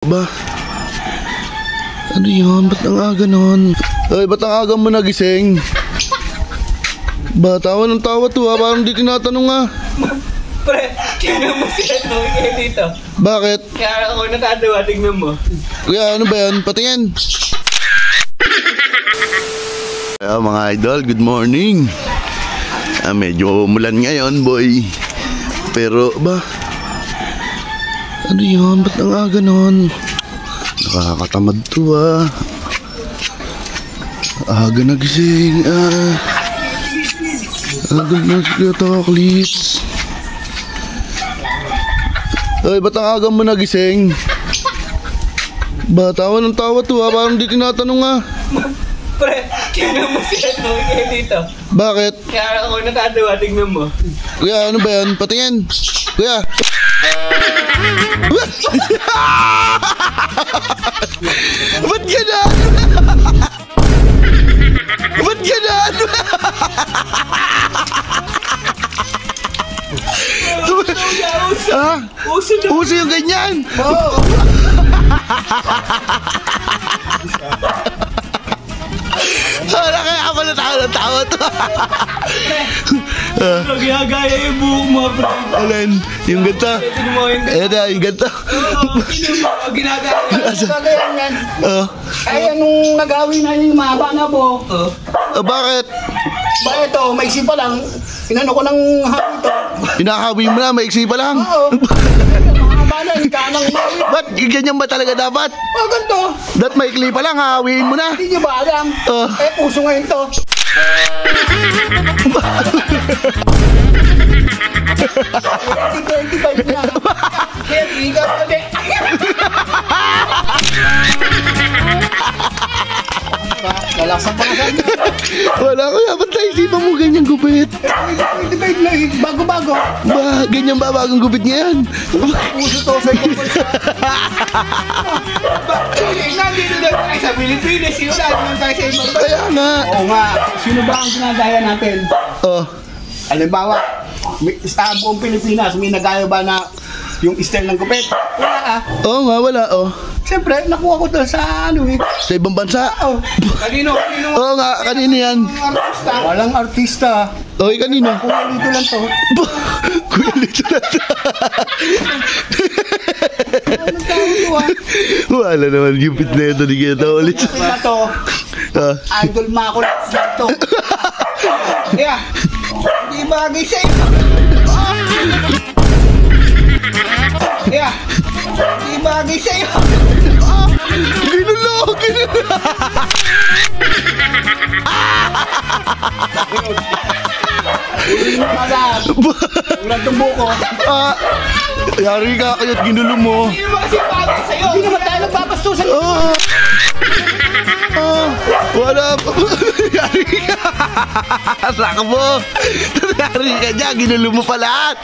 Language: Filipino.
Ba? Ano yun? Ba't ang aga nun? Ay, ba't ang aga mo nagising? Ba, tawa ng tawa to ha. Parang di tinatanong ha. Pre, tingnan mo si ano dito. Bakit? Kaya ako natatawa, tingnan mo. Kuya, ano ba yan? Patingin. Mga idol, good morning. Medyo umulan ngayon, boy. Pero, ba? Ano yun? Ba't ang aga nun? Nakakatamad to ha. Aga nagising. Aga nagkatoklits. Ay, ba't ang aga mo nagising? Ba, tawa ng tawa to ha. Parang di tinatanong ha. Pre, tingnan mo si ano dito. Bakit? Kaya ako natatawa, tingnan mo. Kuya, ano ba yan? Patingin. Kuya. Ba't ganun? Ba't ganun? Ha? Uso yung ganyan? Oo. Wala kaya ako natawa to. Ginagaya yung buhok mo, pre. Alin? Yung ganta? Tingnan mo yung Ayan na, yung ganta. ginagaya. Kagaya yan. Ay, anong nagawin na yung mahaba na po? Bakit? Ba ito, maiksi pa lang. Inano ko ng habi ito. Hinakawi mo na, maiksi pa lang. Oo. Mahaba na, kanang mawit. Ba't ganyan ba talaga dapat? O, ganito. Dat maikli pa lang, hawiin mo na. Hindi nyo ba alam? Eh, puso ngayon to. 25 na. Kaya, bigat ko din. Lalaksak pa ka sa Wala ko ya, ba't naisipan mo ganyang gupit? 25 na, bago-bago. Ba, ganyan ba bagong gupit ngayon? Puso to sa ito. Nandito na tayo sa Pilipinas, yun naman tayo sa ibang bansa. Kaya nga. Oo nga, sino ba ang ginagaya natin? Oh, Halimbawa, sa buong Pilipinas, may nagaya ba na yung style ng gupit? Wala oo nga, wala oh. Siyempre, nakuha ko doon sa ano eh. Sa ibang bansa. Oh, Kanino? Oo nga, kanino yan? artista. Walang artista. Okay, kanino? Kuya dito lang to. Kuya Lito na to. Anong tawag ko Wala naman gupit na ito, di kita ulit. Ito to, idol makulit to. Kaya, hindi bagay sa'yo. Kaya, hindi bagay sa'yo. Ginulo, ginulo. Ulan itong buko. Yari ka kaya't ginulo mo. Hindi naman kasi bagay sa'yo. Hindi naman tayo nagpapastusan. Wala pa. Yari ka. Saka mo. Yari ka dyan, ginulo mo pa lahat.